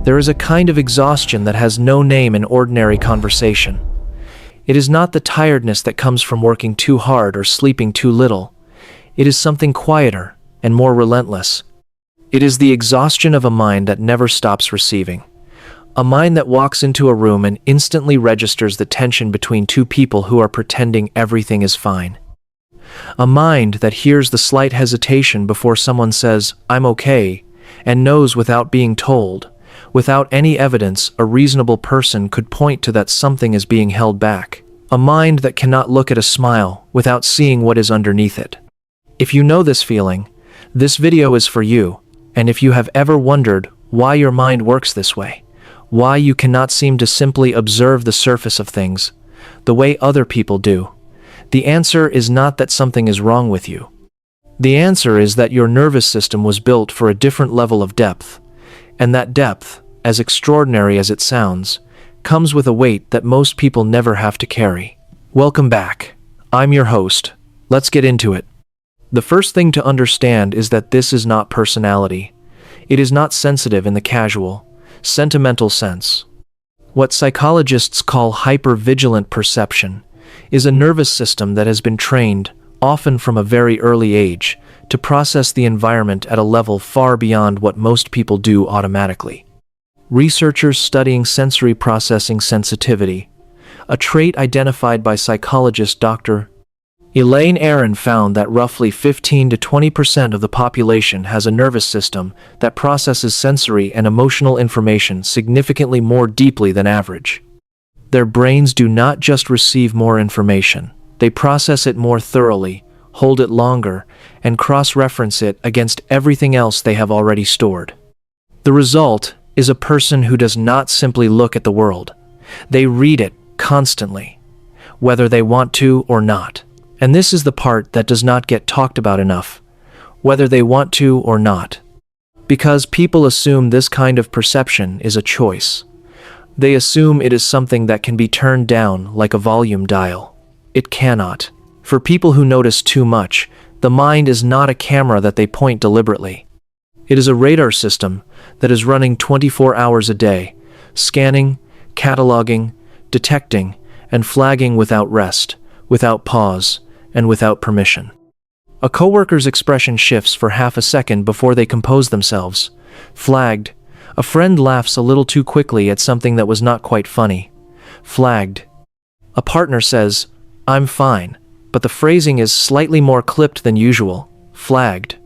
There is a kind of exhaustion that has no name in ordinary conversation. It is not the tiredness that comes from working too hard or sleeping too little. It is something quieter and more relentless. It is the exhaustion of a mind that never stops receiving. A mind that walks into a room and instantly registers the tension between two people who are pretending everything is fine. A mind that hears the slight hesitation before someone says, "I'm okay," and knows without being told, without any evidence, a reasonable person could point to that something is being held back. A mind that cannot look at a smile without seeing what is underneath it. If you know this feeling, this video is for you, and if you have ever wondered why your mind works this way, why you cannot seem to simply observe the surface of things, the way other people do, the answer is not that something is wrong with you. The answer is that your nervous system was built for a different level of depth, and that depth, as extraordinary as it sounds, comes with a weight that most people never have to carry. Welcome back. I'm your host. Let's get into it. The first thing to understand is that this is not personality. It is not sensitive in the casual, sentimental sense. What psychologists call hypervigilant perception is a nervous system that has been trained, often from a very early age, to process the environment at a level far beyond what most people do automatically. Researchers studying sensory processing sensitivity, a trait identified by psychologist Dr. Elaine Aron, found that roughly 15 to 20% of the population has a nervous system that processes sensory and emotional information significantly more deeply than average. Their brains do not just receive more information, they process it more thoroughly, hold it longer, and cross-reference it against everything else they have already stored. The result is a person who does not simply look at the world. They read it constantly, whether they want to or not. And this is the part that does not get talked about enough, whether they want to or not. Because people assume this kind of perception is a choice. They assume it is something that can be turned down like a volume dial. It cannot. For people who notice too much, the mind is not a camera that they point deliberately. It is a radar system that is running 24 hours a day, scanning, cataloging, detecting, and flagging without rest, without pause, and without permission. A coworker's expression shifts for half a second before they compose themselves. Flagged. A friend laughs a little too quickly at something that was not quite funny. Flagged. A partner says, "I'm fine," but the phrasing is slightly more clipped than usual. Flagged.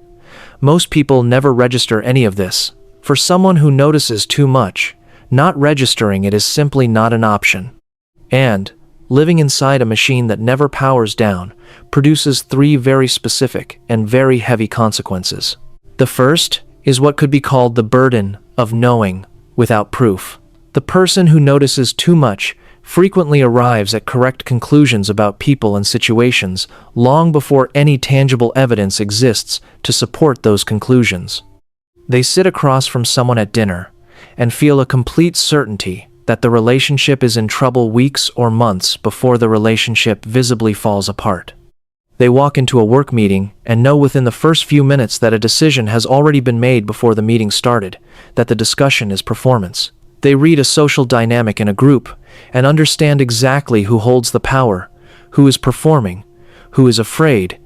Most people never register any of this. For someone who notices too much, not registering it is simply not an option. And, living inside a machine that never powers down, produces three very specific and very heavy consequences. The first is what could be called the burden of knowing without proof. The person who notices too much frequently arrives at correct conclusions about people and situations long before any tangible evidence exists to support those conclusions. They sit across from someone at dinner and feel a complete certainty that the relationship is in trouble weeks or months before the relationship visibly falls apart. They walk into a work meeting and know within the first few minutes that a decision has already been made before the meeting started, that the discussion is performance. They read a social dynamic in a group and understand exactly who holds the power, who is performing, who is afraid,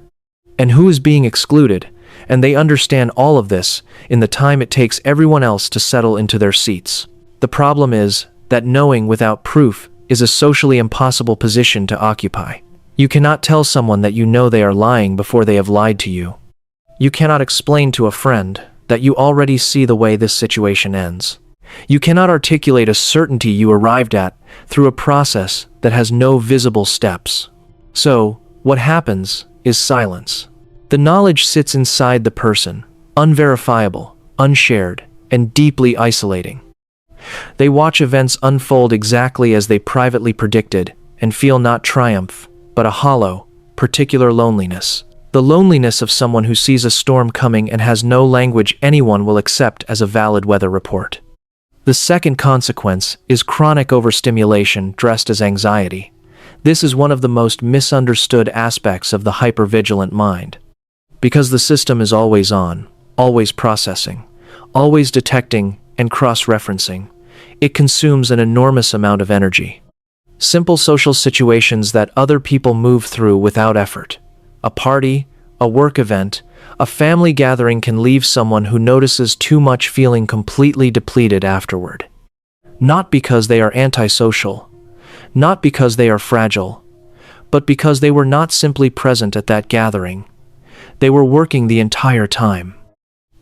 and who is being excluded, and they understand all of this in the time it takes everyone else to settle into their seats. The problem is that knowing without proof is a socially impossible position to occupy. You cannot tell someone that you know they are lying before they have lied to you. You cannot explain to a friend that you already see the way this situation ends. You cannot articulate a certainty you arrived at through a process that has no visible steps. So, what happens is silence. The knowledge sits inside the person, unverifiable, unshared, and deeply isolating. They watch events unfold exactly as they privately predicted and feel not triumph, but a hollow, particular loneliness. The loneliness of someone who sees a storm coming and has no language anyone will accept as a valid weather report. The second consequence is chronic overstimulation dressed as anxiety. This is one of the most misunderstood aspects of the hypervigilant mind. Because the system is always on, always processing, always detecting and cross-referencing. It consumes an enormous amount of energy. Simple social situations that other people move through without effort. A party, a work event, a family gathering can leave someone who notices too much feeling completely depleted afterward. Not because they are antisocial, not because they are fragile, but because they were not simply present at that gathering. They were working the entire time.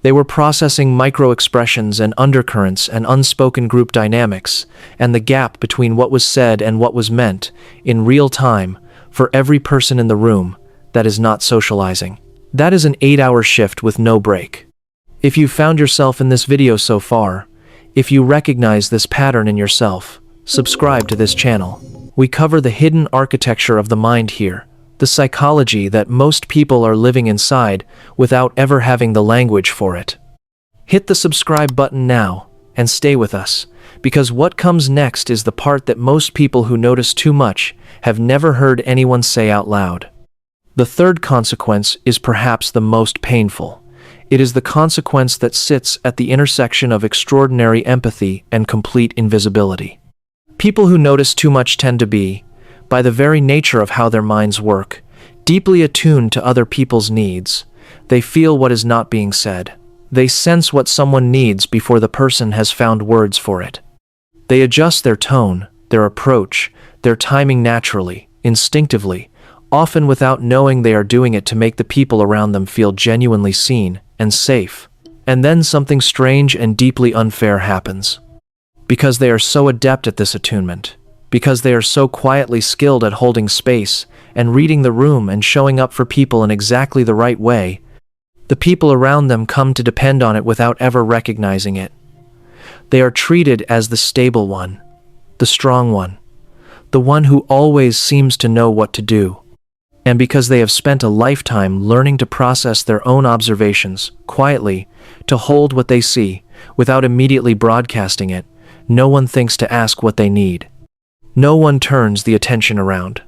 They were processing micro-expressions and undercurrents and unspoken group dynamics, and the gap between what was said and what was meant, in real time, for every person in the room that is not socializing. That is an 8-hour shift with no break. If you found yourself in this video so far, if you recognize this pattern in yourself, subscribe to this channel. We cover the hidden architecture of the mind here, the psychology that most people are living inside without ever having the language for it. Hit the subscribe button now and stay with us, because what comes next is the part that most people who notice too much have never heard anyone say out loud. The third consequence is perhaps the most painful. It is the consequence that sits at the intersection of extraordinary empathy and complete invisibility. People who notice too much tend to be, by the very nature of how their minds work, deeply attuned to other people's needs. They feel what is not being said. They sense what someone needs before the person has found words for it. They adjust their tone, their approach, their timing naturally, instinctively, often without knowing they are doing it to make the people around them feel genuinely seen and safe. And then something strange and deeply unfair happens. Because they are so adept at this attunement, because they are so quietly skilled at holding space and reading the room and showing up for people in exactly the right way, the people around them come to depend on it without ever recognizing it. They are treated as the stable one, the strong one, the one who always seems to know what to do. And because they have spent a lifetime learning to process their own observations quietly, to hold what they see without immediately broadcasting it, no one thinks to ask what they need. No one turns the attention around.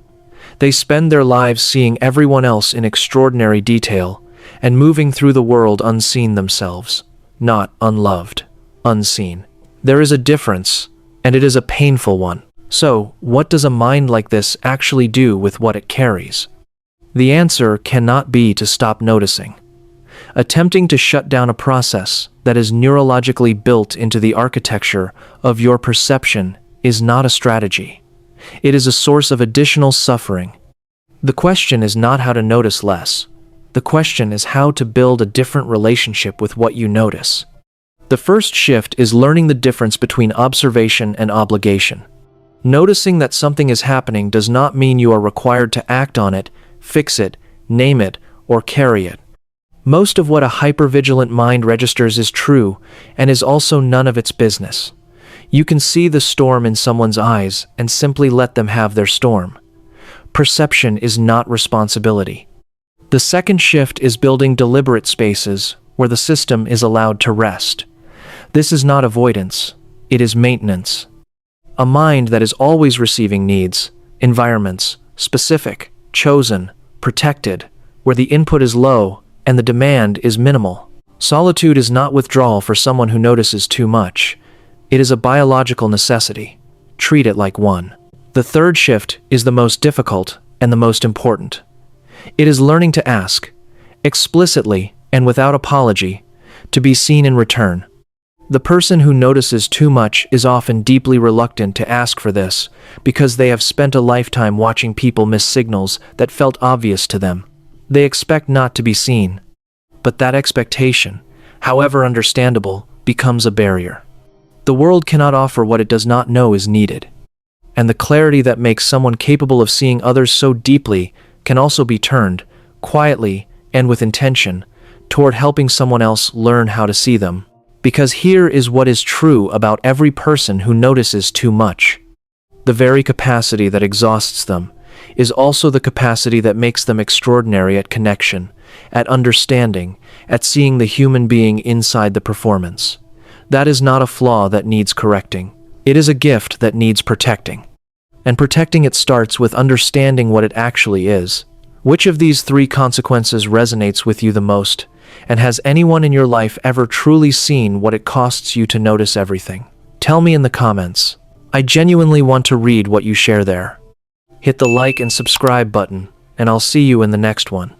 They spend their lives seeing everyone else in extraordinary detail and moving through the world unseen themselves, not unloved, unseen. There is a difference, and it is a painful one. So, what does a mind like this actually do with what it carries? The answer cannot be to stop noticing. Attempting to shut down a process that is neurologically built into the architecture of your perception is not a strategy. It is a source of additional suffering. The question is not how to notice less. The question is how to build a different relationship with what you notice. The first shift is learning the difference between observation and obligation. Noticing that something is happening does not mean you are required to act on it, fix it, name it, or carry it. Most of what a hypervigilant mind registers is true and is also none of its business. You can see the storm in someone's eyes and simply let them have their storm. Perception is not responsibility. The second shift is building deliberate spaces where the system is allowed to rest. This is not avoidance, it is maintenance. A mind that is always receiving needs, environments, specific, chosen, protected, where the input is low and the demand is minimal. Solitude is not withdrawal for someone who notices too much. It is a biological necessity. Treat it like one. The third shift is the most difficult and the most important. It is learning to ask, explicitly and without apology, to be seen in return. The person who notices too much is often deeply reluctant to ask for this because they have spent a lifetime watching people miss signals that felt obvious to them. They expect not to be seen. But that expectation, however understandable, becomes a barrier. The world cannot offer what it does not know is needed. And the clarity that makes someone capable of seeing others so deeply can also be turned, quietly and with intention, toward helping someone else learn how to see them. Because here is what is true about every person who notices too much. The very capacity that exhausts them is also the capacity that makes them extraordinary at connection, at understanding, at seeing the human being inside the performance. That is not a flaw that needs correcting. It is a gift that needs protecting. And protecting it starts with understanding what it actually is. Which of these three consequences resonates with you the most? And has anyone in your life ever truly seen what it costs you to notice everything? Tell me in the comments. I genuinely want to read what you share there. Hit the like and subscribe button, and I'll see you in the next one.